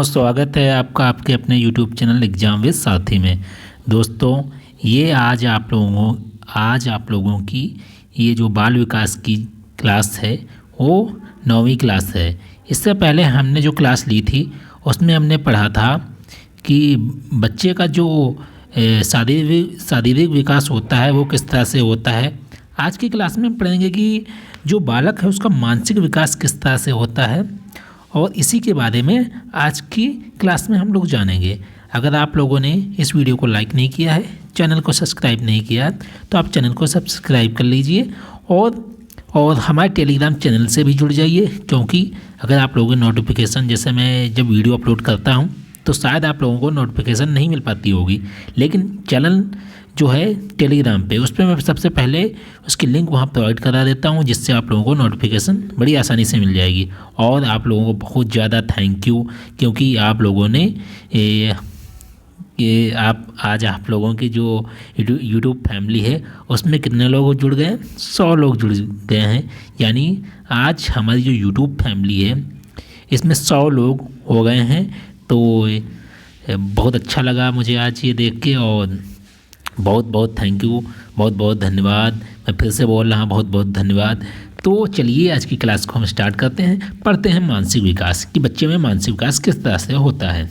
बहुत स्वागत है आपका आपके अपने YouTube चैनल एग्जाम विद साथी में। दोस्तों, ये आज आप लोगों की ये जो बाल विकास की क्लास है वो 9वीं क्लास है। इससे पहले हमने जो क्लास ली थी उसमें हमने पढ़ा था कि बच्चे का जो शारीरिक विकास होता है वो किस तरह से होता है। आज की क्लास में हम पढ़ेंगे कि जो बालक है उसका मानसिक विकास किस तरह से होता है, और इसी के बारे में आज की क्लास में हम लोग जानेंगे। अगर आप लोगों ने इस वीडियो को लाइक नहीं किया है, चैनल को सब्सक्राइब नहीं किया है, तो आप चैनल को सब्सक्राइब कर लीजिए और हमारे टेलीग्राम चैनल से भी जुड़ जाइए, क्योंकि अगर आप लोगों को नोटिफिकेशन, जैसे मैं जब वीडियो अपलोड करता हूं तो शायद आप लोगों को नोटिफिकेशन नहीं मिल पाती होगी, लेकिन चैनल जो है टेलीग्राम पे, उस पर मैं सबसे पहले उसकी लिंक वहाँ प्रोवाइड करा देता हूँ, जिससे आप लोगों को नोटिफिकेशन बड़ी आसानी से मिल जाएगी। और आप लोगों को बहुत ज़्यादा थैंक यू, क्योंकि आप लोगों ने आप लोगों की जो यूट्यूब फैमिली है उसमें कितने लोग जुड़ गए? 100 लोग जुड़ गए हैं। यानी आज हमारी जो यूट्यूब फैमिली है इसमें 100 लोग हो गए हैं। तो बहुत अच्छा लगा मुझे आज ये देख के, और बहुत बहुत थैंक यू, बहुत बहुत धन्यवाद। मैं फिर से बोल रहा हूँ, बहुत बहुत धन्यवाद। तो चलिए आज की क्लास को हम स्टार्ट करते हैं। पढ़ते हैं मानसिक विकास कि बच्चे में मानसिक विकास किस तरह से होता है।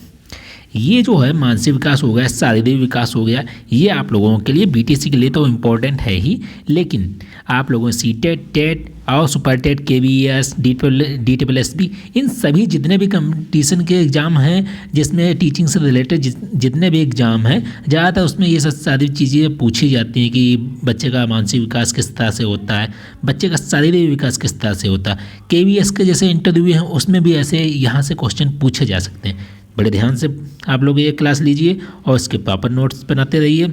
ये जो है मानसिक विकास हो गया, शारीरिक विकास हो गया, ये आप लोगों के लिए बीटीसी के लिए तो इम्पोर्टेंट है ही, लेकिन आप लोगों सीटेट, टेट और सुपर टेट, केवीएस, DSSB, इन सभी जितने भी कंपटीशन के एग्ज़ाम हैं जिसमें टीचिंग से रिलेटेड जितने भी एग्ज़ाम हैं, ज़्यादातर उसमें ये सब सारी चीज़ें पूछी जाती हैं कि बच्चे का मानसिक विकास किस तरह से होता है, बच्चे का शारीरिक विकास किस तरह से होता है। केवीएस के जैसे इंटरव्यू हैं उसमें भी ऐसे यहाँ से क्वेश्चन पूछे जा सकते हैं। बड़े ध्यान से आप लोग ये क्लास लीजिए और इसके प्रॉपर नोट्स बनाते रहिए।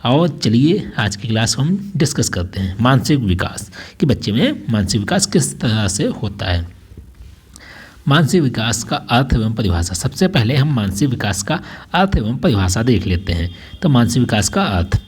और चलिए आज की क्लास हम डिस्कस करते हैं मानसिक विकास कि बच्चे में मानसिक विकास किस तरह से होता है। मानसिक विकास का अर्थ एवं परिभाषा। सबसे पहले हम मानसिक विकास का अर्थ एवं परिभाषा देख लेते हैं। तो मानसिक विकास का अर्थ,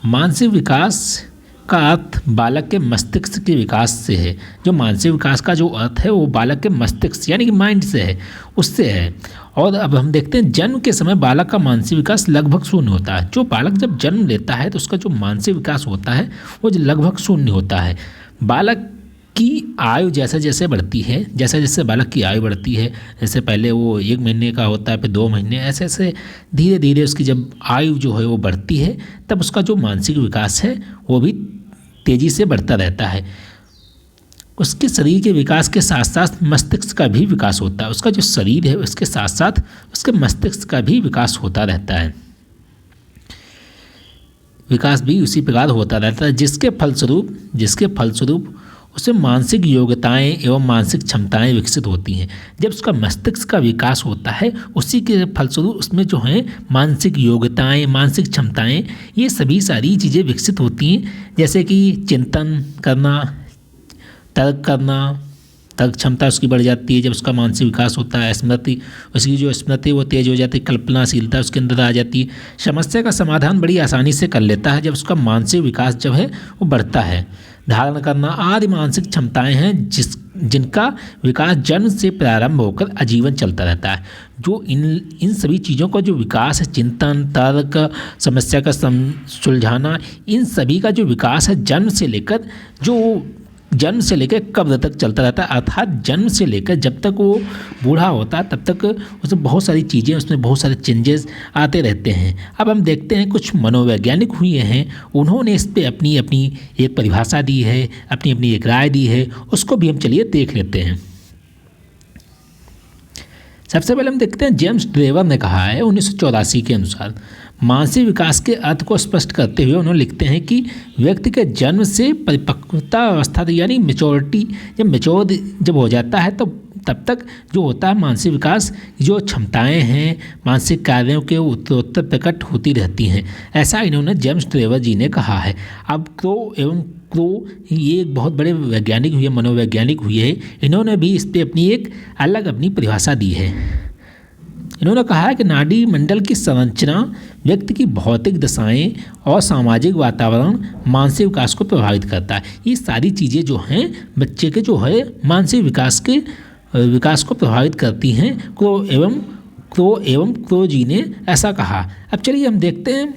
मानसिक विकास का अर्थ बालक के मस्तिष्क के विकास से है। जो मानसिक विकास का जो अर्थ है वो बालक के मस्तिष्क यानी कि माइंड से है, उससे है। और अब हम देखते हैं जन्म के समय बालक का मानसिक विकास लगभग शून्य होता है। जो बालक जब जन्म लेता है तो उसका जो मानसिक विकास होता है वो लगभग शून्य होता है। बालक की आयु जैसे जैसे बढ़ती है, जैसे जैसे बालक की आयु बढ़ती है, जैसे पहले वो 1 महीने का होता है, फिर 2 महीने, ऐसे ऐसे धीरे धीरे उसकी जब आयु जो है वो बढ़ती है, तब उसका जो मानसिक विकास है वो भी तेज़ी से बढ़ता रहता है। उसके शरीर के विकास के साथ साथ मस्तिष्क का भी विकास होता है। उसका जो शरीर है उसके साथ साथ उसके मस्तिष्क का भी विकास होता रहता है। विकास भी उसी प्रकार होता रहता है, जिसके फलस्वरूप उसे मानसिक योग्यताएं एवं मानसिक क्षमताएं विकसित होती हैं। जब उसका मस्तिष्क का विकास होता है उसी के फलस्वरूप उसमें जो है मानसिक योग्यताएं, मानसिक क्षमताएं, ये सभी सारी चीज़ें विकसित होती हैं। जैसे कि चिंतन करना, तर्क क्षमता उसकी बढ़ जाती है जब उसका मानसिक विकास होता है। स्मृति, उसकी जो स्मृति वो तेज हो जाती है, कल्पनाशीलता उसके अंदर आ जाती है। समस्या का समाधान बड़ी आसानी से कर लेता है जब उसका मानसिक विकास जब है वो बढ़ता है। धारण करना आदि मानसिक क्षमताएं हैं जिनका विकास जन्म से प्रारंभ होकर आजीवन चलता रहता है। जो इन सभी चीज़ों का जो विकास है, चिंतन, तर्क, समस्या का सुलझाना, इन सभी का जो विकास है जन्म से लेकर कब्र तक चलता रहता है। अर्थात जन्म से लेकर जब तक वो बूढ़ा होता है तब तक उसमें बहुत सारी चीज़ें, उसमें बहुत सारे चेंजेस आते रहते हैं। अब हम देखते हैं कुछ मनोवैज्ञानिक हुए हैं, उन्होंने इस पर अपनी अपनी एक परिभाषा दी है, अपनी अपनी एक राय दी है, उसको भी हम चलिए देख लेते हैं। सबसे पहले हम देखते हैं जेम्स ड्रेवर ने कहा है 1984 के अनुसार, मानसिक विकास के अर्थ को स्पष्ट करते हुए उन्होंने लिखते हैं कि व्यक्ति के जन्म से परिपक्वता अवस्था यानी मेच्योरिटी, जब मेच्योर जब हो जाता है तो तब तक जो होता है मानसिक विकास, जो क्षमताएं हैं मानसिक कार्यों के उत्तरोत्तर प्रकट होती रहती हैं। ऐसा इन्होंने जेम्स ड्रेवर जी ने कहा है। अब क्रो ये एक बहुत बड़े वैज्ञानिक हुए, मनोवैज्ञानिक हुए हैं, इन्होंने भी इस पर अपनी एक अलग अपनी परिभाषा दी है। इन्होंने कहा है कि नाड़ी मंडल की संरचना, व्यक्ति की भौतिक दशाएं और सामाजिक वातावरण मानसिक विकास को प्रभावित करता है। ये सारी चीज़ें जो हैं बच्चे के जो है मानसिक विकास के विकास को प्रभावित करती हैं, क्रो एवं क्रोजी ने ऐसा कहा। अब चलिए हम देखते हैं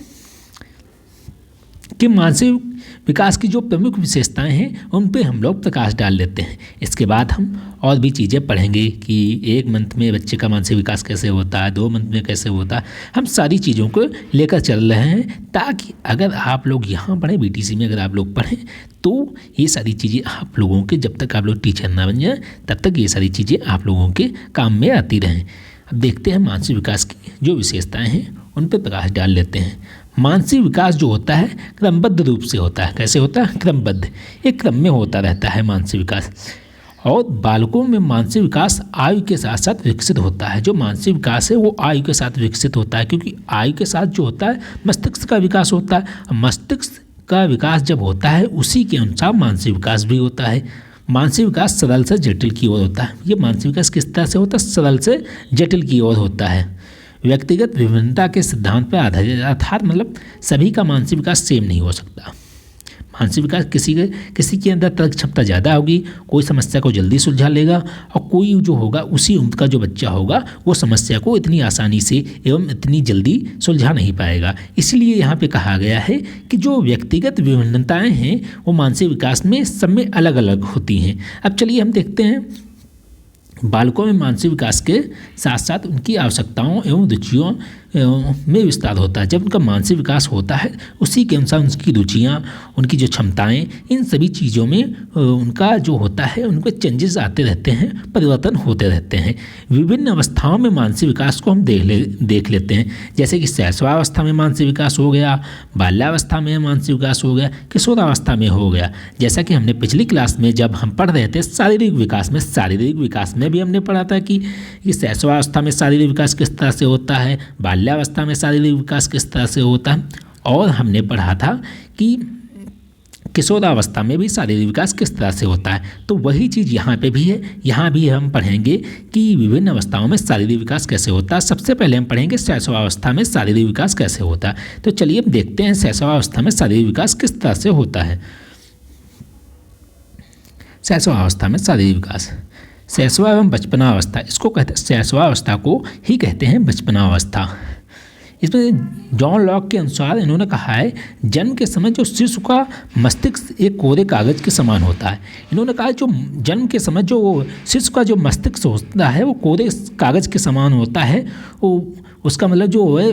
कि मानसिक विकास की जो प्रमुख विशेषताएं हैं उन पे हम लोग प्रकाश डाल लेते हैं। इसके बाद हम और भी चीज़ें पढ़ेंगे कि 1 मंथ में बच्चे का मानसिक विकास कैसे होता है, 2 मंथ में कैसे होता है। हम सारी चीज़ों को लेकर चल रहे हैं ताकि अगर आप लोग यहाँ पढ़ें, BTC में अगर आप लोग पढ़ें तो ये सारी चीज़ें आप लोगों के, जब तक आप लोग टीचर ना बन जाए तब तक ये सारी चीज़ें आप लोगों के काम में आती रहें। अब देखते हैं मानसिक विकास की जो विशेषताएँ हैं उन पर प्रकाश डाल लेते हैं। मानसिक विकास जो होता है क्रमबद्ध रूप से होता है। कैसे होता है? क्रमबद्ध, एक क्रम में होता रहता है मानसिक विकास। और बालकों में मानसिक विकास आयु के साथ साथ विकसित होता है। जो मानसिक विकास है वो आयु के साथ विकसित होता है, क्योंकि आयु के साथ जो होता है मस्तिष्क का विकास होता है। मस्तिष्क का विकास जब होता है उसी के अनुसार मानसिक विकास भी होता है। मानसिक विकास सरल से जटिल की ओर होता है। ये मानसिक विकास किस तरह से होता है? सरल से जटिल की ओर होता है। व्यक्तिगत विभिन्नता के सिद्धांत पर आधारित, अर्थात मतलब सभी का मानसिक विकास सेम नहीं हो सकता। मानसिक विकास किसी के अंदर तर्क क्षमता ज़्यादा होगी, कोई समस्या को जल्दी सुलझा लेगा, और कोई जो होगा उसी उम्र का जो बच्चा होगा वो समस्या को इतनी आसानी से एवं इतनी जल्दी सुलझा नहीं पाएगा। इसलिए यहाँ पे कहा गया है कि जो व्यक्तिगत विभिन्नताएं हैं वो मानसिक विकास में सब में अलग अलग होती हैं। अब चलिए हम देखते हैं बालकों में मानसिक विकास के साथ साथ उनकी आवश्यकताओं एवं रुचियों में विस्तार होता है। जब उनका मानसिक विकास होता है उसी के अनुसार उनकी रुचियाँ, उनकी जो क्षमताएं, इन सभी चीज़ों में उनका जो होता है उनके चेंजेस आते रहते हैं, परिवर्तन होते रहते हैं। विभिन्न अवस्थाओं में मानसिक विकास को हम देख लेते हैं, जैसे कि शैशवावस्था में मानसिक विकास हो गया, बाल्यावस्था में मानसिक विकास हो गया, किशोरावस्था में हो गया। जैसा कि हमने पिछली क्लास में जब हम पढ़ रहे थे शारीरिक विकास में भी हमने पढ़ा था कि शैशवावस्था में शारीरिक विकास किस तरह से होता है, बाल्यावस्था में शारीरिक विकास किस तरह से होता है, और हमने पढ़ा था कि किशोरावस्था में भी शारीरिक विकास किस तरह से होता है। तो वही चीज़ यहाँ पे भी है। यहाँ भी हम पढ़ेंगे कि विभिन्न अवस्थाओं में शारीरिक विकास कैसे होता है। सबसे पहले हम पढ़ेंगे शैशवावस्था में शारीरिक विकास कैसे होता है। तो चलिए अब देखते हैं शैशवावस्था में शारीरिक विकास किस तरह से होता है। शैशवावस्था में शारीरिक विकास, शैशवा एवं बचपनावस्था, इसको कहते हैं, शैशवावस्था को ही कहते हैं बचपनावस्था। इसमें जॉन लॉक के अनुसार इन्होंने कहा है जन्म के समय जो शिशु का मस्तिष्क एक कोरे कागज़ के समान होता है। इन्होंने कहा जो जन्म के समय जो शिशु का जो मस्तिष्क होता है वो कोरे कागज़ के समान होता है। वो उसका मतलब जो है,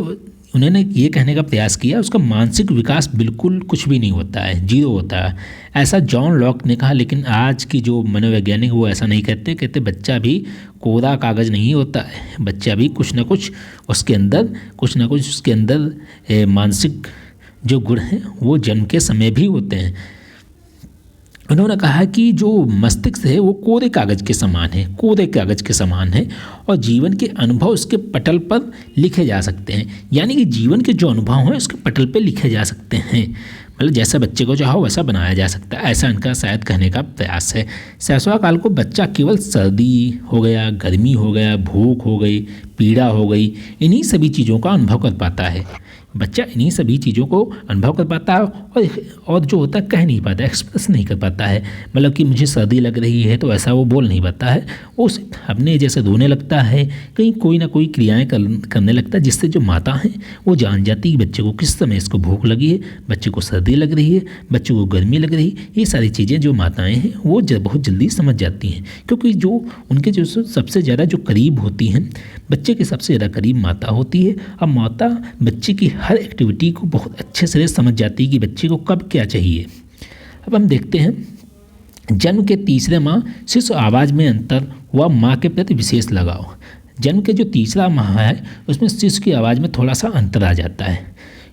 उन्होंने ये कहने का प्रयास किया उसका मानसिक विकास बिल्कुल कुछ भी नहीं होता है, जीरो होता है, ऐसा जॉन लॉक ने कहा। लेकिन आज की जो मनोवैज्ञानिक वो ऐसा नहीं कहते बच्चा भी कोरा कागज़ नहीं होता है, बच्चा भी कुछ ना कुछ उसके अंदर मानसिक जो गुण हैं वो जन्म के समय भी होते हैं। उन्होंने कहा कि जो मस्तिष्क है वो कोरे कागज़ के समान है, और जीवन के अनुभव उसके पटल पर लिखे जा सकते हैं। यानी कि जीवन के जो अनुभव हैं उसके पटल पर लिखे जा सकते हैं, मतलब जैसा बच्चे को चाहो वैसा बनाया जा सकता है, ऐसा इनका शायद कहने का प्रयास है। शैशव काल को बच्चा केवल सर्दी हो गया, गर्मी हो गया, भूख हो गई, पीड़ा हो गई, इन्हीं सभी चीज़ों का अनुभव कर पाता है। बच्चा इन्हीं सभी चीज़ों को अनुभव कर पाता है और जो होता है कह नहीं पाता, एक्सप्रेस नहीं कर पाता है। मतलब कि मुझे सर्दी लग रही है तो ऐसा वो बोल नहीं पाता है, वो अपने जैसे रोने लगता है, कहीं कोई ना कोई क्रियाएं करने लगता है, जिससे जो माता हैं वो जान जाती है कि बच्चे को किस समय इसको भूख लगी है, बच्चे को सर्दी लग रही है, बच्चे को गर्मी लग रही है। ये सारी चीज़ें जो माताएँ हैं वो बहुत जल्दी समझ जाती हैं, क्योंकि जो उनके जो सबसे ज़्यादा जो करीब होती हैं, बच्चे के सबसे ज़्यादा करीब माता होती है। अब माता बच्चे की हर एक्टिविटी को बहुत अच्छे से समझ जाती है कि बच्चे को कब क्या चाहिए। अब हम देखते हैं जन्म के तीसरे माह शिशु आवाज़ में अंतर व माँ के प्रति विशेष लगाव। जन्म के जो तीसरा माह है उसमें शिशु की आवाज़ में थोड़ा सा अंतर आ जाता है,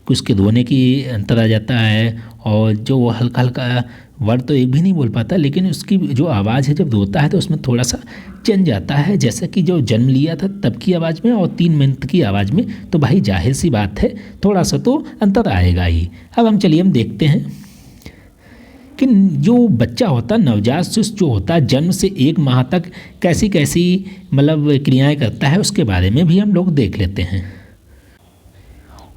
कुछ के रोने की अंतर आ जाता है, और जो वो हल्का हल्का वर्ड तो एक भी नहीं बोल पाता, लेकिन उसकी जो आवाज़ है जब रोता है तो उसमें थोड़ा सा चेंज आता है, जैसा कि जो जन्म लिया था तब की आवाज़ में और 3 मिनट की आवाज़ में। तो भाई जाहिर सी बात है थोड़ा सा तो अंतर आएगा ही। अब हम देखते हैं कि जो बच्चा होता है, नवजात शिशु जो होता है, जन्म से 1 माह तक कैसी कैसी मतलब क्रियाएँ करता है उसके बारे में भी हम लोग देख लेते हैं।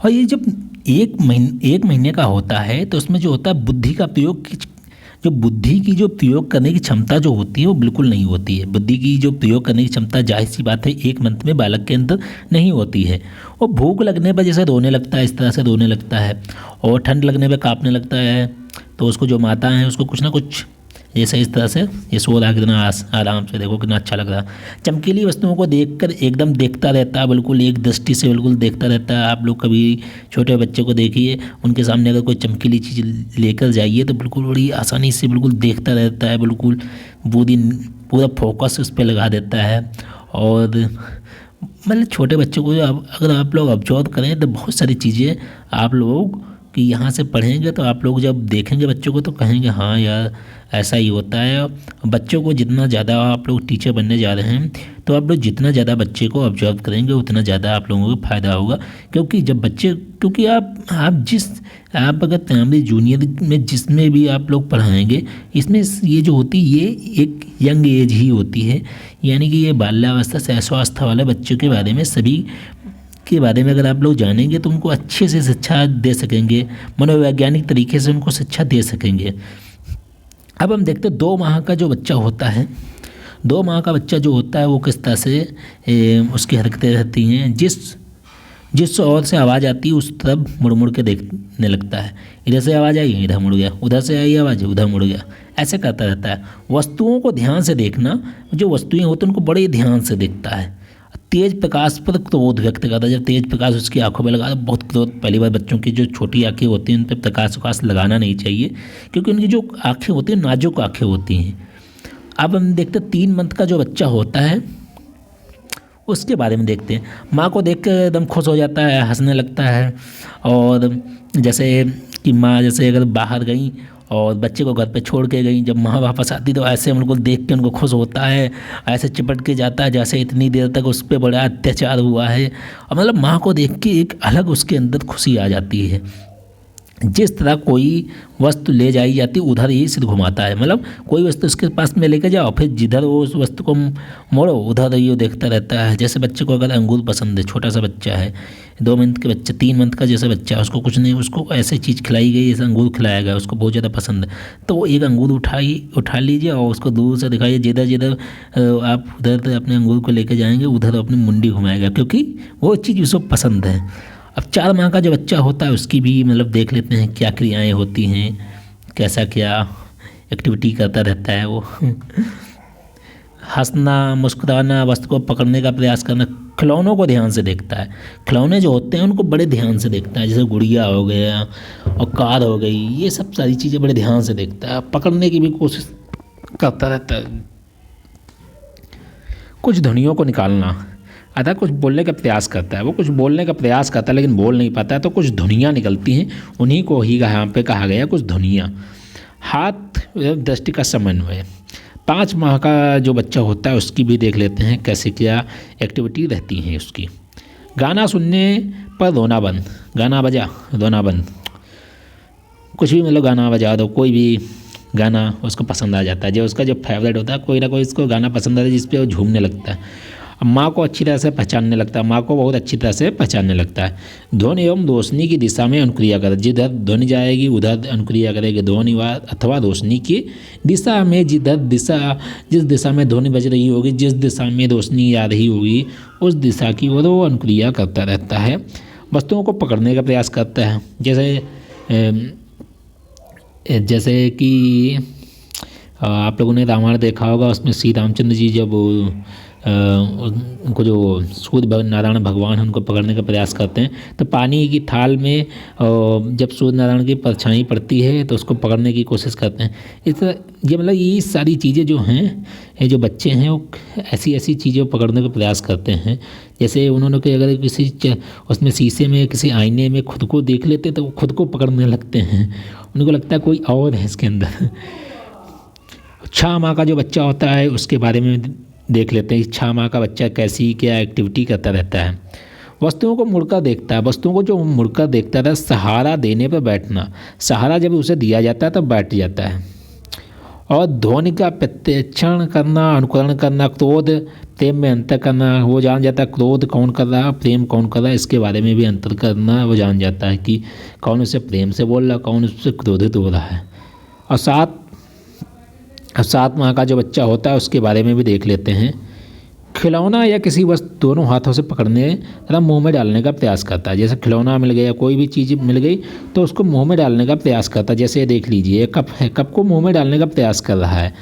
और ये जब 1 महीने का होता है तो उसमें जो होता है बुद्धि का प्रयोग जो बुद्धि की जो प्रयोग करने की क्षमता जो होती है वो बिल्कुल नहीं होती है। बुद्धि की जो प्रयोग करने की क्षमता जाहिर सी बात है एक मंथ में बालक के अंदर नहीं होती है। वो भूख लगने पर जैसे रोने लगता है, इस तरह से रोने लगता है, और ठंड लगने पर काँपने लगता है, तो उसको जो माता है उसको कुछ ना कुछ जैसे इस तरह से ये सो रहा है, कितना आराम से, देखो कितना अच्छा लग रहा है। चमकीली वस्तुओं को देखकर एकदम देखता रहता है, बिल्कुल एक दृष्टि से बिल्कुल देखता रहता है। आप लोग कभी छोटे बच्चे को देखिए, उनके सामने अगर कोई चमकीली चीज़ लेकर जाइए तो बिल्कुल बड़ी आसानी से बिल्कुल देखता रहता है, बिल्कुल पूरा फोकस उस पर लगा देता है। और मतलब छोटे बच्चों को अगर आप लोग ऑब्जर्व करें तो बहुत सारी चीज़ें आप लोग कि यहाँ से पढ़ेंगे तो आप लोग जब देखेंगे बच्चों को तो कहेंगे हाँ यार ऐसा ही होता है। बच्चों को जितना ज़्यादा आप लोग टीचर बनने जा रहे हैं तो आप लोग जितना ज़्यादा बच्चे को ऑब्जर्व करेंगे उतना ज़्यादा आप लोगों को फ़ायदा होगा। क्योंकि जब बच्चे क्योंकि आप अगर प्राइमरी जूनियर में जिसमें भी आप लोग पढ़ाएंगे, इसमें ये जो होती है ये एक यंग एज ही होती है, यानी कि ये बाल्यावस्था शैशवावस्था वाले बच्चों के बारे में सभी के बारे में अगर आप लोग जानेंगे तो उनको अच्छे से शिक्षा दे सकेंगे, मनोवैज्ञानिक तरीके से उनको शिक्षा दे सकेंगे। अब हम देखते हैं 2 माह का जो बच्चा होता है, 2 माह का बच्चा जो होता है वो किस तरह से उसकी हरकतें रहती हैं। जिस ओर से आवाज़ आती है उस तरफ मुड़ मुड़ के देखने लगता है। इधर से आवाज़ आई इधर मुड़ गया, उधर से आई आवाज़ उधर मुड़ गया, ऐसे करता रहता है। वस्तुओं को ध्यान से देखना, जो वस्तुएं होती हैं उनको बड़े ध्यान से देखता है। तेज प्रकाश पर क्रोध व्यक्त करता है, जब तेज प्रकाश उसकी आंखों में लगा तो बहुत क्रोध। पहली बार बच्चों की जो छोटी आंखें होती हैं उन पर प्रकाश लगाना नहीं चाहिए, क्योंकि उनकी जो आंखें होती हैं नाजुक आंखें होती हैं। अब हम देखते हैं 3 मंथ का जो बच्चा होता है उसके बारे में देखते हैं। माँ को देख कर एकदम खुश हो जाता है, हंसने लगता है। और जैसे कि माँ जैसे अगर बाहर गई और बच्चे को घर पे छोड़ के गई, जब माँ वापस आती तो ऐसे उनको देख के उनको खुश होता है, ऐसे चिपट के जाता है जैसे इतनी देर तक उस पर बड़ा अत्याचार हुआ है। और मतलब माँ को देख के एक अलग उसके अंदर खुशी आ जाती है। जिस तरह कोई वस्तु ले जाई जाती उधर ही सिर घुमाता है, मतलब कोई वस्तु उसके पास में लेकर जाओ फिर जिधर वो उस वस्तु को मोड़ो उधर ही वो देखता रहता है। जैसे बच्चे को अगर अंगूर पसंद है, छोटा सा बच्चा है, 2 मंथ के बच्चे, 3 मंथ का जैसे बच्चा है, उसको कुछ नहीं, उसको ऐसे चीज़ खिलाई गई, जैसे अंगूर खिलाया गया, उसको बहुत ज़्यादा पसंद है, तो वो एक अंगूर उठा लीजिए और उसको दूर से दिखाइए। जिधर जिधर आप उधर अपने अंगूर को लेकर जाएंगे उधर अपनी मुंडी घुमाएगा, क्योंकि वो चीज़ उसको पसंद है। अब 4 माह का जो बच्चा होता है उसकी भी मतलब देख लेते हैं क्या क्रियाएं होती हैं, कैसा क्या एक्टिविटी करता रहता है वो। हंसना, मुस्कुराना, वस्तु को पकड़ने का प्रयास करना, खिलौनों को ध्यान से देखता है। खिलौने जो होते हैं उनको बड़े ध्यान से देखता है, जैसे गुड़िया हो गया और कार हो गई, ये सब सारी चीज़ें बड़े ध्यान से देखता है, पकड़ने की भी कोशिश करता रहता है। कुछ ध्वनियों को निकालना, अतः कुछ बोलने का प्रयास करता है, वो कुछ बोलने का प्रयास करता है लेकिन बोल नहीं पाता है, तो कुछ ध्वनियाँ निकलती हैं, उन्हीं को ही यहाँ पे कहा गया कुछ ध्वनियाँ। हाथ दृष्टि का समन्वय, 5 माह का जो बच्चा होता है उसकी भी देख लेते हैं कैसे क्या एक्टिविटी रहती हैं उसकी। गाना सुनने पर रोना बंद, गाना बजा रोना बंद, कुछ भी मतलब गाना बजा दो, कोई भी गाना उसको पसंद आ जाता है, जो उसका जो फेवरेट होता है कोई ना कोई उसको गाना पसंद आता है जिस पे वो झूमने लगता है। अब माँ को अच्छी तरह से पहचानने लगता है, माँ को बहुत अच्छी तरह से पहचानने लगता है। ध्वनि एवं रोशनी की दिशा में अनुक्रिया कर, जिधर ध्वनि जाएगी उधर अनुक्रिया करेगी। ध्वनि अथवा रोशनी की दिशा में जिस दिशा में ध्वनि बज रही होगी, जिस दिशा में रोशनी आ रही होगी उस दिशा की ओर वो अनुक्रिया करता रहता है। वस्तुओं को पकड़ने का प्रयास करता है, जैसे कि आप लोगों ने रामायण देखा होगा, उसमें श्री रामचंद्र जी जब उनको जो सूर्य नारायण भगवान हैं उनको पकड़ने का प्रयास करते हैं, तो पानी की थाल में जब सूर्य नारायण की परछाई पड़ती है तो उसको पकड़ने की कोशिश करते हैं। इस तरह ये मतलब ये सारी चीज़ें जो हैं, ये जो बच्चे हैं वो ऐसी चीज़ें पकड़ने का प्रयास करते हैं। जैसे उन्होंने कि अगर किसी उसमें शीशे में किसी आईने में खुद को देख लेते तो वो खुद को पकड़ने लगते हैं, उनको लगता है कोई और है इसके अंदर। 6 माह का जो बच्चा होता है उसके बारे में देख लेते हैं। 6 माह का बच्चा कैसी क्या एक्टिविटी करता रहता है। वस्तुओं को मुड़कर देखता है, वस्तुओं को जो मुड़कर देखता था, सहारा देने पर बैठना, सहारा जब उसे दिया जाता है तब बैठ जाता है। और ध्वनि का प्रत्यक्षण करना, अनुकरण करना, क्रोध प्रेम में अंतर करना, वो जान जाता है क्रोध कौन कर रहा है, प्रेम कौन कर रहा है, इसके बारे में भी अंतर करना वो जान जाता है कि कौन उससे प्रेम से बोल रहा है, कौन उससे क्रोधित हो रहा है। और 7 अब 7 माह का जो बच्चा होता है उसके बारे में भी देख लेते हैं। खिलौना या किसी वस्तु दोनों हाथों से पकड़ने तथा मुंह में डालने का प्रयास करता है। जैसे खिलौना मिल गया, कोई भी चीज़ मिल गई तो उसको मुंह में डालने का प्रयास करता है। जैसे देख लीजिए, कप है, कप को मुंह में डालने का प्रयास कर रहा है।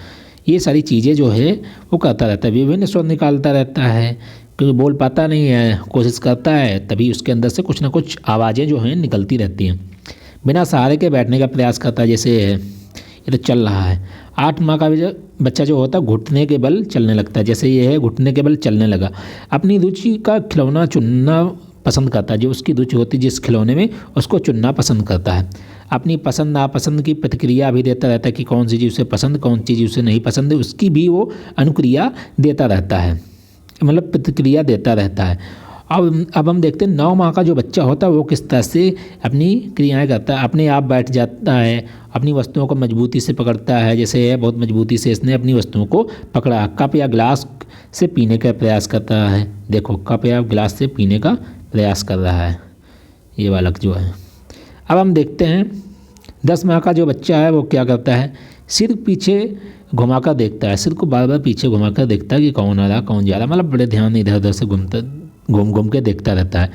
ये सारी चीज़ें जो है वो करता रहता है, विभिन्न स्वर निकालता रहता है, क्योंकि बोल पाता नहीं है, कोशिश करता है, तभी उसके अंदर से कुछ ना कुछ आवाज़ें जो हैं निकलती रहती हैं। बिना सहारे के बैठने का प्रयास करता है, जैसे ये तो चल रहा है। 8 माह का बच्चा जो होता है घुटने के बल चलने लगता है, जैसे ये है घुटने के बल चलने लगा। अपनी रुचि का खिलौना चुनना पसंद करता है, जो उसकी रुचि होती है जिस खिलौने में उसको चुनना पसंद करता है। अपनी पसंद नापसंद की प्रतिक्रिया भी देता रहता है कि कौन सी चीज़ उसे पसंद, कौन सी चीज़ उसे नहीं पसंद है, उसकी भी वो अनुक्रिया देता रहता है, मतलब प्रतिक्रिया देता रहता है। अब हम देखते हैं 9 माह का जो बच्चा होता है वो किस तरह से अपनी क्रियाएं करता है। अपने आप बैठ जाता है, अपनी वस्तुओं को मजबूती से पकड़ता है, जैसे है बहुत मजबूती से इसने अपनी वस्तुओं को पकड़ा। कप या गिलास से पीने का प्रयास करता है, देखो कप या गिलास से पीने का प्रयास कर रहा है ये बालक जो है। अब हम देखते हैं 10 माह का जो बच्चा है वो क्या करता है, सिर पीछे घुमाकर देखता है, सिर को बार बार पीछे घुमाकर देखता है कि कौन आ रहा कौन जा रहा, मतलब बड़े ध्यान इधर उधर से घूम घूम के देखता रहता है।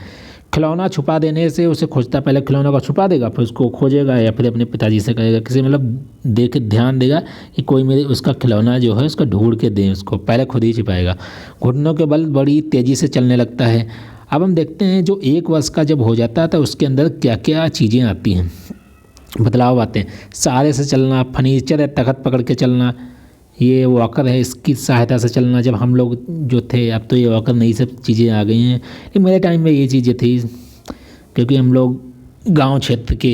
खिलौना छुपा देने से उसे खोजता, पहले खिलौना को छुपा देगा, फिर उसको खोजेगा या फिर अपने पिताजी से कहेगा, किसी मतलब देख ध्यान देगा कि कोई मेरे उसका खिलौना जो है उसका ढूंढ के दें उसको, पहले खुद ही छिपाएगा। घुटनों के बल बड़ी तेज़ी से चलने लगता है। अब हम देखते हैं जो 1 वर्ष का जब हो जाता है तो उसके अंदर क्या क्या चीज़ें आती हैं, बदलाव आते हैं। सहारे से चलना, फर्नीचर या तख्त पकड़ के चलना, ये वॉकर है, इसकी सहायता से चलना। जब हम लोग जो थे, अब तो ये वॉकर नई सब चीज़ें आ गई हैं, लेकिन मेरे टाइम में ये चीज़ें थी, क्योंकि हम लोग गांव क्षेत्र के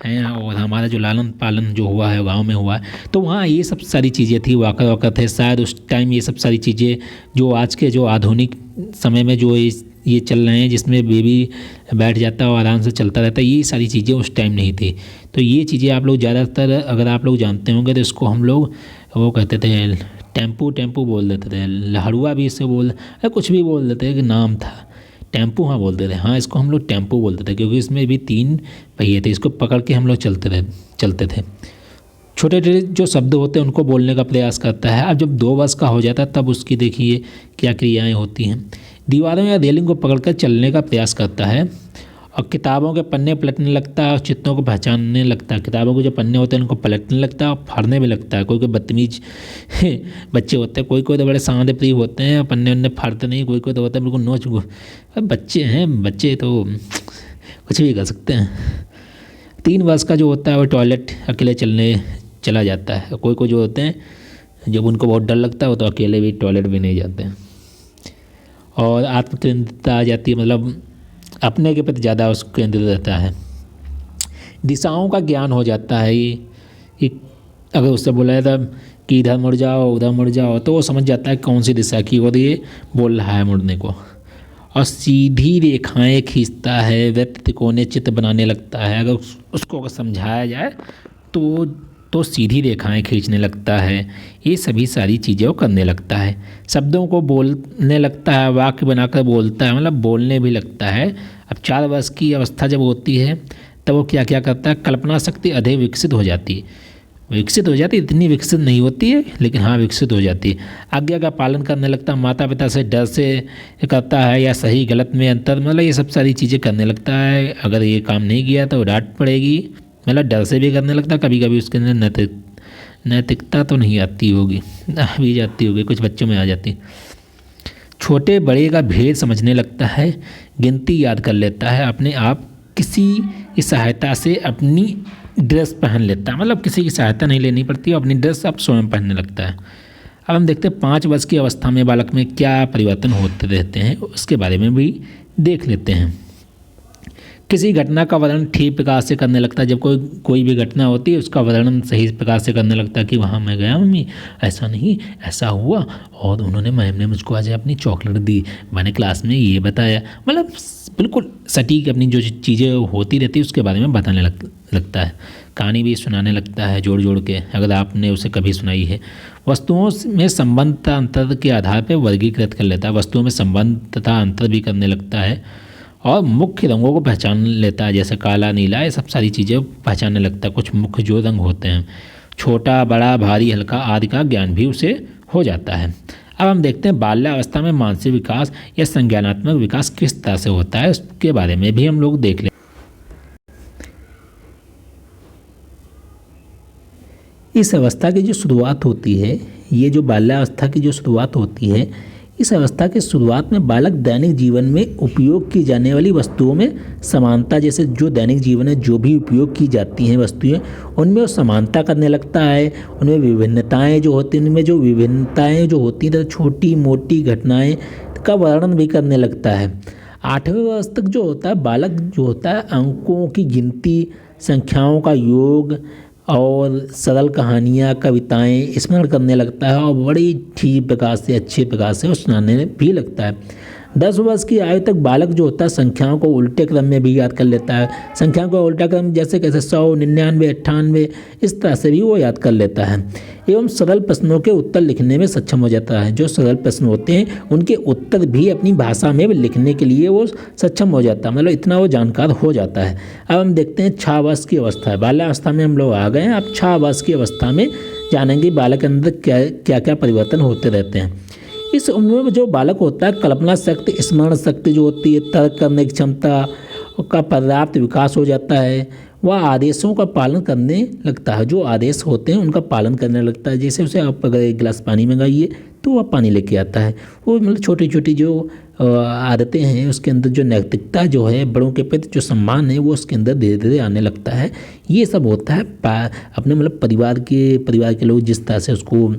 हैं और हमारा जो लालन पालन जो हुआ है गांव में हुआ है, तो वहाँ ये सब सारी चीज़ें थी, वॉकर वॉकर थे। शायद उस टाइम ये सब सारी चीज़ें जो आज के जो आधुनिक समय में जो ये चल रहे हैं, जिसमें बेबी बैठ जाता है और आराम से चलता रहता है, ये सारी चीज़ें उस टाइम नहीं थी। तो ये चीज़ें आप लोग ज़्यादातर अगर आप लोग जानते होंगे तो इसको हम लोग वो कहते थे टेम्पू बोल देते थे, लहड़ुआ भी इससे कुछ भी बोल देते हैं कि नाम था टेम्पू, हाँ बोलते थे, हाँ इसको हम लोग टेम्पू बोलते थे, क्योंकि इसमें भी 3 पहिए थे, इसको पकड़ के हम लोग चलते थे। छोटे छोटे जो शब्द होते हैं उनको बोलने का प्रयास करता है। अब जब 2 वर्ष का हो जाता है तब उसकी देखिए क्या क्रियाएं होती हैं। दीवारों या रेलिंग को पकड़कर चलने का प्रयास करता है और किताबों के पन्ने पलटने लगता है और चित्रों को पहचानने लगता है। किताबों के जो पन्ने होते हैं उनको पलटने लगता है और फाड़ने भी लगता है। कोई कोई बदतमीज बच्चे होते हैं, कोई कोई तो बड़े शांत प्रिय होते हैं, पन्ने उन्ने फाड़ते नहीं, कोई कोई तो होता है बिल्कुल नोच। अब बच्चे हैं, बच्चे तो कुछ भी कर सकते हैं। 3 वर्ष का जो होता है वो टॉयलेट अकेले चला जाता है। कोई कोई जो होते हैं जब उनको बहुत डर लगता है वो तो अकेले भी टॉयलेट भी नहीं जाते हैं। और आत्मकेंद्रितता आ जाती है, मतलब अपने के प्रति ज़्यादा उसको केंद्रित रहता है। दिशाओं का ज्ञान हो जाता है। ये अगर उससे बोला जाता कि इधर मुड़ जाओ उधर मुड़ जाओ तो वो समझ जाता है कौन सी दिशा की ओर ये बोल रहा है मुड़ने को। और सीधी रेखाएं खींचता है, वृत्त तिकोने चित्र बनाने लगता है। अगर उसको अगर समझाया जाए तो सीधी रेखाएं खींचने लगता है। ये सभी सारी चीज़ें वो करने लगता है। शब्दों को बोलने लगता है, वाक्य बनाकर बोलता है, मतलब बोलने भी लगता है। अब 4 वर्ष की अवस्था जब होती है तब वो क्या क्या करता है, कल्पना शक्ति अधिक विकसित हो जाती है। इतनी विकसित नहीं होती है लेकिन हाँ विकसित हो जाती है। आज्ञा का पालन करने लगता है, माता पिता से डर से करता है या सही गलत में अंतर, मतलब ये सब सारी चीज़ें करने लगता है। अगर ये काम नहीं किया तो डांट पड़ेगी, मतलब डर से भी करने लगता है। कभी कभी उसके अंदर नैतिकता तो नहीं आती होगी, आ भी जाती होगी, कुछ बच्चों में आ जाती। छोटे बड़े का भेद समझने लगता है, गिनती याद कर लेता है, अपने आप किसी की सहायता से अपनी ड्रेस पहन लेता है, मतलब किसी की सहायता नहीं लेनी पड़ती, अपनी ड्रेस अब स्वयं पहनने लगता है। अब हम देखते हैं 5 वर्ष की अवस्था में बालक में क्या परिवर्तन होते रहते हैं, उसके बारे में भी देख लेते हैं। किसी घटना का वर्णन ठीक प्रकार से करने लगता है। जब कोई भी घटना होती है उसका वर्णन सही प्रकार से करने लगता है कि वहाँ मैं गया मम्मी, ऐसा नहीं ऐसा हुआ और उन्होंने मैम ने मुझको आज अपनी चॉकलेट दी, मैंने क्लास में ये बताया, मतलब बिल्कुल सटीक अपनी जो चीज़ें होती रहती है उसके बारे में बताने लगता है। कहानी भी सुनाने लगता है जोड़ जोड़ के, अगर आपने उसे कभी सुनाई है। वस्तुओं में संबंध तथा अंतर के आधार पर वर्गीकृत कर लेता है। वस्तुओं में संबंध तथा अंतर भी करने लगता है और मुख्य रंगों को पहचान लेता है, जैसे काला नीला, ये सब सारी चीज़ें पहचानने लगता है। कुछ मुख्य जो रंग होते हैं, छोटा बड़ा भारी हल्का आदि का ज्ञान भी उसे हो जाता है। अब हम देखते हैं बाल्यावस्था में मानसिक विकास या संज्ञानात्मक विकास किस तरह से होता है, उसके बारे में भी हम लोग देख लें। इस अवस्था की जो शुरुआत होती है, ये जो बाल्यावस्था की जो शुरुआत होती है, इस अवस्था के शुरुआत में बालक दैनिक जीवन में उपयोग की जाने वाली वस्तुओं में समानता, जैसे जो दैनिक जीवन में जो भी उपयोग की जाती हैं वस्तुएं, उनमें वो समानता करने लगता है। उनमें विभिन्नताएं जो होती हैं, उनमें जो विभिन्नताएं जो होती हैं, तो छोटी मोटी घटनाएं का वर्णन भी करने लगता है। 8वें वर्ष तक जो होता है बालक जो होता है अंकों की गिनती, संख्याओं का योग और सरल कहानियाँ कविताएं स्मरण करने लगता है और बड़ी ठीक प्रकार से अच्छे प्रकार से वो सुनाने भी लगता है। 10 वर्ष की आयु तक बालक जो होता है संख्याओं को उल्टे क्रम में भी याद कर लेता है। संख्याओं का उल्टा क्रम जैसे कैसे 100, 99, 98 इस तरह से भी वो याद कर लेता है। एवं सरल प्रश्नों के उत्तर लिखने में सक्षम हो जाता है। जो सरल प्रश्न होते हैं उनके उत्तर भी अपनी भाषा में लिखने के लिए वो सक्षम हो जाता है, मतलब इतना वो जानकार हो जाता है। अब हम देखते हैं 6 वर्ष की अवस्था है। बाल्यावस्था में हम लोग आ गए हैं। अब 6 वर्ष की अवस्था में जानेंगे बालक के अंदर क्या क्या परिवर्तन होते रहते हैं। इस उम्र में जो बालक होता है कल्पना शक्ति, स्मरण शक्ति जो होती है, तर्क करने की क्षमता का पर्याप्त विकास हो जाता है। वह आदेशों का पालन करने लगता है। जो आदेश होते हैं उनका पालन करने लगता है। जैसे उसे आप अगर एक गिलास पानी मंगाइए तो वह पानी लेके आता है। वो मतलब छोटी छोटी जो आदतें हैं उसके अंदर जो नैतिकता जो है, बड़ों के प्रति जो सम्मान है वो उसके अंदर धीरे धीरे आने लगता है। ये सब होता है अपने मतलब परिवार के लोग जिस तरह से उसको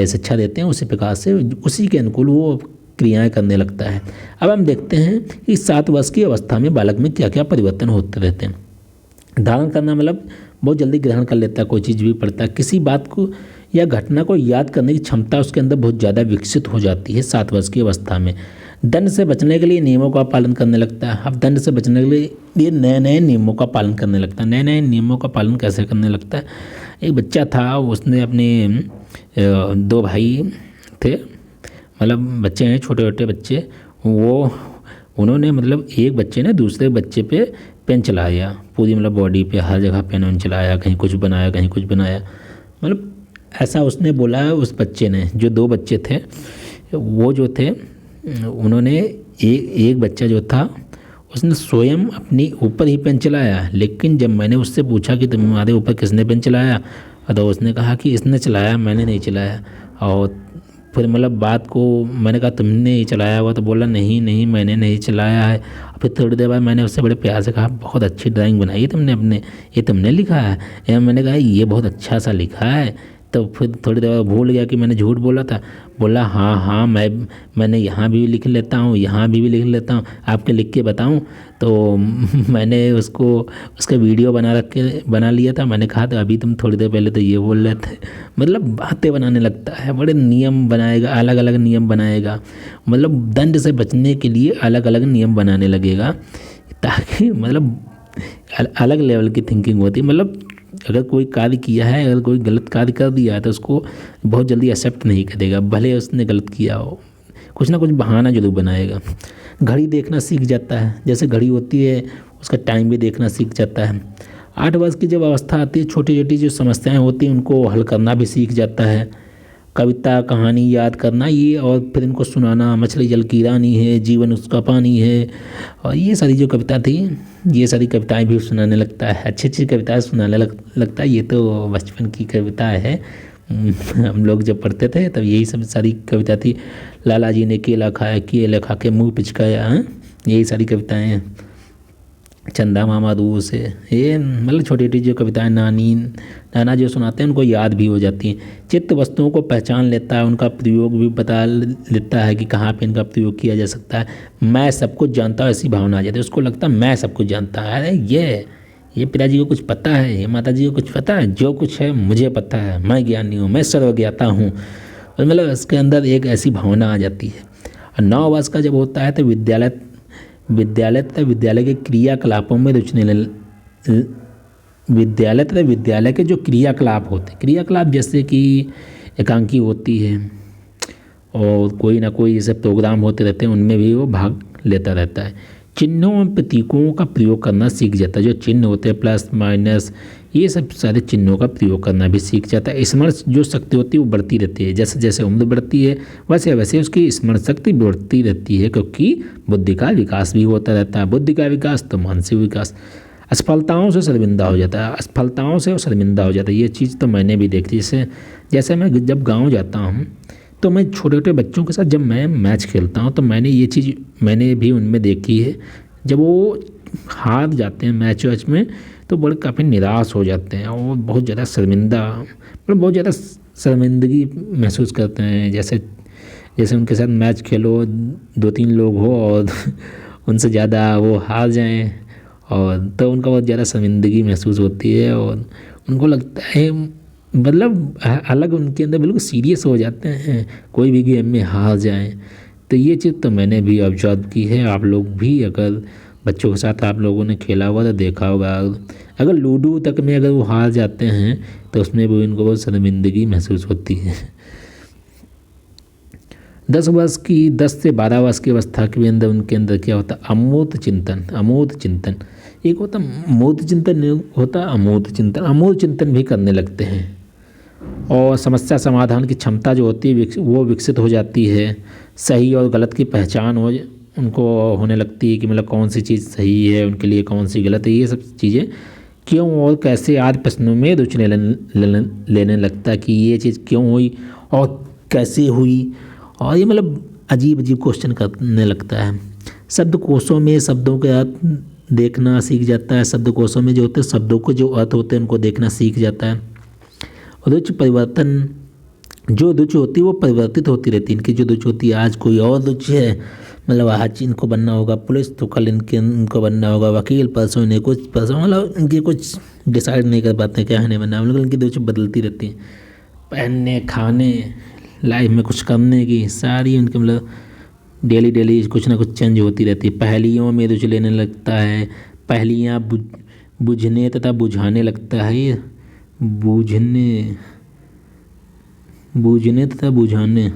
शिक्षा देते हैं उसी प्रकार से उसी के अनुकूल वो क्रियाएं करने लगता है। अब हम देखते हैं कि 7 वर्ष की अवस्था में बालक में क्या क्या परिवर्तन होते रहते हैं। धारण करना मतलब बहुत जल्दी ग्रहण कर लेता है, कोई चीज़ भी पढ़ता है। किसी बात को या घटना को याद करने की क्षमता उसके अंदर बहुत ज़्यादा विकसित हो जाती है 7 वर्ष की अवस्था में। दंड से बचने के लिए नियमों का पालन करने लगता है। अब दंड से बचने के लिए नए नए नियमों का पालन करने लगता है। नए नए नियमों का पालन कैसे करने लगता है। एक बच्चा था, उसने अपने 2 भाई थे, मतलब बच्चे हैं छोटे छोटे बच्चे, उन्होंने मतलब एक बच्चे ने दूसरे बच्चे पे पेन चलाया, पूरी मतलब बॉडी पे हर जगह पेन चलाया, कहीं कुछ बनाया कहीं कुछ बनाया, मतलब ऐसा उसने बोला है। उस बच्चे ने, जो 2 बच्चे थे वो जो थे उन्होंने एक बच्चा जो था उसने स्वयं अपनी ऊपर ही पेन चलाया। लेकिन जब मैंने उससे पूछा कि तुम्हारे ऊपर किसने पेन चलाया, तो उसने कहा कि इसने चलाया, मैंने नहीं चलाया। और फिर मतलब बात को मैंने कहा तुमने ही चलाया हुआ, तो बोला नहीं मैंने नहीं चलाया है। फिर थोड़ी देर बाद मैंने उससे बड़े प्यार से कहा बहुत अच्छी ड्राइंग बनाई है तुमने, अपने ये तुमने लिखा है। या मैंने कहा ये बहुत अच्छा सा लिखा है। तो फिर थोड़ी देर बाद भूल गया कि मैंने झूठ बोला था। बोला हाँ मैंने यहाँ भी लिख लेता हूँ, यहाँ भी लिख लेता हूँ, आपके लिख के बताऊँ। तो मैंने उसका वीडियो बना लिया था। मैंने कहा था अभी तुम थोड़ी देर पहले तो ये बोल रहे थे। मतलब बातें बनाने लगता है, बड़े नियम बनाएगा, अलग अलग नियम बनाएगा, मतलब दंड से बचने के लिए अलग अलग नियम बनाने लगेगा, ताकि मतलब अलग लेवल की थिंकिंग होती है। मतलब अगर कोई कार्य किया है, अगर कोई गलत कार्य कर दिया है तो उसको बहुत जल्दी एक्सेप्ट नहीं करेगा, भले उसने गलत किया हो, कुछ ना कुछ बहाना जरूर बनाएगा। घड़ी देखना सीख जाता है, जैसे घड़ी होती है उसका टाइम भी देखना सीख जाता है। 8 वर्ष की जब अवस्था आती है, छोटी छोटी जो समस्याएं होती हैं उनको हल करना भी सीख जाता है। कविता कहानी याद करना ये, और फिर इनको सुनाना, मछली जल की रानी है, जीवन उसका पानी है, और ये सारी जो कविता थी, ये सारी कविताएं भी सुनाने लगता है। अच्छी अच्छी कविताएं सुनाने लगता है। ये तो बचपन की कविता है, हम लोग जब पढ़ते थे तब यही सब सारी कविता थी। लाला जी ने केला खाया, केला खा के मुँह पिचकाया, यही सारी कविताएँ हैं। चंदा मामा दूर से, ये मतलब छोटी छोटी जो कविताएं नाना जो सुनाते हैं उनको याद भी हो जाती हैं। चित्त वस्तुओं को पहचान लेता है, उनका प्रयोग भी बता लेता है कि कहाँ पे इनका प्रयोग किया जा सकता है। मैं सब कुछ जानता हूँ ऐसी भावना आ जाती है, उसको लगता है मैं सब कुछ जानता है। अरे ये पिताजी को कुछ पता है, ये माता जी को कुछ पता है, जो कुछ है मुझे पता है, मैं ज्ञानी हूँ, मैं सर्वज्ञाता हूँ। और मतलब इसके अंदर एक ऐसी भावना आ जाती है। और 9 वर्ष का जब होता है तो विद्यालय के क्रियाकलापों में रुचि विद्यालय के जो क्रियाकलाप होते हैं, क्रियाकलाप जैसे कि एकांकी होती है और कोई ना कोई जैसे प्रोग्राम होते रहते हैं, उनमें भी वो भाग लेता रहता है। चिन्हों और प्रतीकों का प्रयोग करना सीख जाता है। जो चिन्ह होते हैं प्लस माइनस, ये सब सारे चिन्हों का प्रयोग करना भी सीख जाता है। स्मरण जो शक्ति होती है वो बढ़ती रहती है, जैसे जैसे उम्र बढ़ती है वैसे वैसे उसकी स्मरण शक्ति बढ़ती रहती है, क्योंकि बुद्धि का विकास भी होता रहता है। बुद्धि का विकास तो मानसिक विकास। असफलताओं से शर्मिंदा हो जाता है, असफलताओं से वो शर्मिंदा हो जाता है। ये चीज़ तो मैंने भी देखी। जैसे जैसे मैं जब गाँव जाता हूँ तो मैं छोटे छोटे बच्चों के साथ जब मैं मैच खेलता हूँ तो मैंने ये चीज़ मैंने भी उनमें देखी है। जब वो हार जाते हैं मैच वैच में तो बड़े काफ़ी निराश हो जाते हैं और बहुत ज़्यादा शर्मिंदा, मतलब बहुत ज़्यादा शर्मिंदगी महसूस करते हैं। जैसे जैसे उनके साथ मैच खेलो, 2-3 लोग हो और उनसे ज़्यादा वो हार जाएं और तो उनका बहुत ज़्यादा शर्मिंदगी महसूस होती है और उनको लगता है, मतलब अलग उनके अंदर बिल्कुल सीरियस हो जाते हैं कोई भी गेम में हार जाएं। तो ये चीज़ तो मैंने भी ऑब्जर्व की है। आप लोग भी अगर बच्चों के साथ आप लोगों ने खेला होगा तो देखा होगा, अगर लूडो तक में अगर वो हार जाते हैं तो उसमें भी उनको बहुत शर्मिंदगी महसूस होती है। 10 से 12 वर्ष की अवस्था के अंदर उनके अंदर क्या होता है, अमूर्त चिंतन। अमूर्त चिंतन एक होता, मूर्त चिंतन होता, अमूर्त चिंतन। अमूर्त चिंतन भी करने लगते हैं और समस्या समाधान की क्षमता जो होती है वो विकसित हो जाती है। सही और गलत की पहचान उनको होने लगती है कि मतलब कौन सी चीज़ सही है उनके लिए, कौन सी गलत है। ये सब चीज़ें क्यों और कैसे आदि प्रश्नों में रुचि लेने लगता है कि ये चीज़ क्यों हुई और कैसे हुई, और ये मतलब अजीब अजीब क्वेश्चन करने लगता है। शब्दकोशों में शब्दों के अर्थ देखना सीख जाता है। शब्दकोशों में जो होते हैं शब्दों को जो अर्थ होते हैं उनको देखना सीख जाता है। रुचि परिवर्तन, जो रुचि होती है वो परिवर्तित होती रहती है। इनकी जो रुचि होती है, आज कोई और रुचि है, मतलब आज इनको बनना होगा पुलिस, तो कल इनको बनना होगा वकील, परसों इन्हें कुछ, परसों मतलब इनकी कुछ डिसाइड नहीं कर पाते क्या है बनना, मतलब इनकी रुचि बदलती रहती है। पहनने, खाने, लाइफ में कुछ करने की सारी उनकी मतलब डेली कुछ ना कुछ चेंज होती रहती है। पहेलियों में रुचि लेने लगता है। पहेलियाँ बुझने तथा बुझाने लगता है। बूझने तथा बुझाने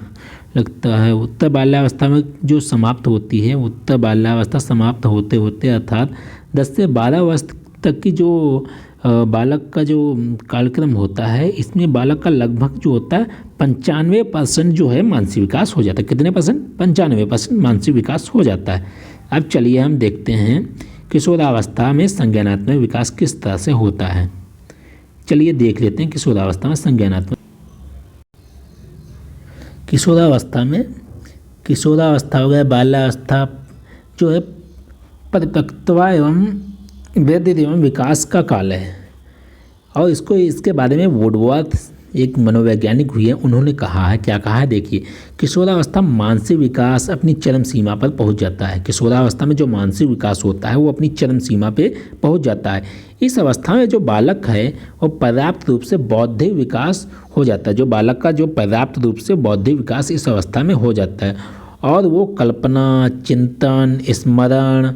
लगता है। उत्तर बाल्यावस्था में जो समाप्त होती है, उत्तर बाल्यावस्था समाप्त होते होते अर्थात 10 से 12 वर्ष तक की जो बालक का जो कार्यक्रम होता है, इसमें बालक का लगभग जो होता है 95% जो है मानसिक विकास हो जाता है। कितने परसेंट? 95% मानसिक विकास हो जाता है। अब चलिए हम देखते हैं किशोरावस्था में संज्ञानात्मक विकास किस तरह से होता है। चलिए देख लेते हैं किशोरावस्था में संज्ञानात्मक। किशोरावस्था हो गया, बाल्यावस्था जो है परिपक्वता एवं वृद्धि एवं विकास का काल है। और इसके बारे में वुडवर्थ एक मनोवैज्ञानिक हुए हैं, उन्होंने कहा है, क्या कहा है देखिए, किशोरावस्था मानसिक विकास अपनी चरम सीमा पर पहुंच जाता है। किशोरावस्था में जो मानसिक विकास होता है वो अपनी चरम सीमा पे पहुंच जाता है। इस अवस्था में जो बालक है वो पर्याप्त रूप से बौद्धिक विकास हो जाता है। जो बालक का जो पर्याप्त रूप से बौद्धिक विकास इस अवस्था में हो जाता है और वो कल्पना, चिंतन, स्मरण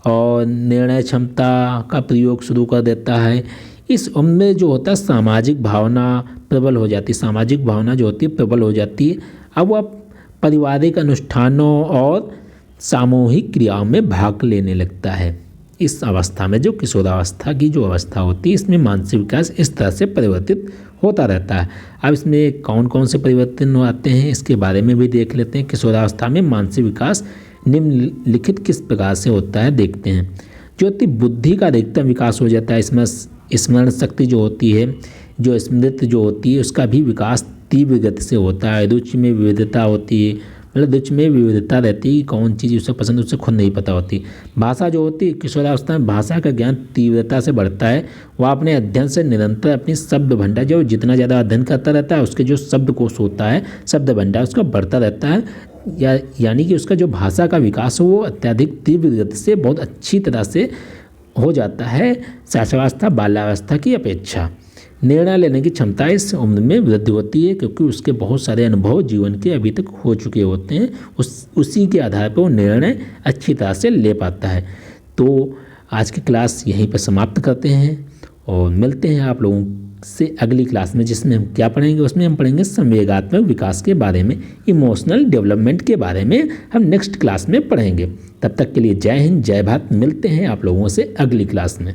और निर्णय क्षमता का प्रयोग शुरू कर देता है। इस उम्र में जो होता है सामाजिक भावना प्रबल हो जाती है। सामाजिक भावना जो होती है प्रबल हो जाती है। अब वह पारिवारिक अनुष्ठानों और सामूहिक क्रियाओं में भाग लेने लगता है। इस अवस्था में जो किशोरावस्था की जो अवस्था होती है, इसमें मानसिक विकास इस तरह से परिवर्तित होता रहता है। अब इसमें कौन कौन से परिवर्तन आते हैं इसके बारे में भी देख लेते हैं। किशोरावस्था में मानसिक विकास निम्नलिखित किस प्रकार से होता है देखते हैं। जो होती बुद्धि का अधिकतम विकास हो जाता है। इसमें स्मरण शक्ति जो होती है, जो स्मृति जो होती है, उसका भी विकास तीव्र गति से होता है। रुचि में विविधता होती है, मतलब रुचि में विविधता रहती है, कौन चीज़ उसे पसंद है उसे खुद नहीं पता होती। भाषा जो होती है किशोरावस्था में, भाषा का ज्ञान तीव्रता से बढ़ता है। वह अपने अध्ययन से निरंतर अपनी शब्द भंडार, जो जितना ज़्यादा अध्ययन करता रहता है उसके जो शब्दकोश होता है, शब्द भंडार उसका बढ़ता रहता है। यानी कि उसका जो भाषा का विकास हो वो अत्यधिक तीव्र गति से बहुत अच्छी तरह से हो जाता है शिशुअवस्था बाल्यावस्था की अपेक्षा। निर्णय लेने की क्षमता इस उम्र में वृद्धि होती है, क्योंकि उसके बहुत सारे अनुभव जीवन के अभी तक हो चुके होते हैं। उसी के आधार पर वो निर्णय अच्छी तरह से ले पाता है। तो आज की क्लास यहीं पर समाप्त करते हैं और मिलते हैं आप लोगों से अगली क्लास में, जिसमें हम क्या पढ़ेंगे, उसमें हम पढ़ेंगे संवेगात्मक विकास के बारे में, इमोशनल डेवलपमेंट के बारे में हम नेक्स्ट क्लास में पढ़ेंगे। तब तक के लिए जय हिंद, जय भारत। मिलते हैं आप लोगों से अगली क्लास में।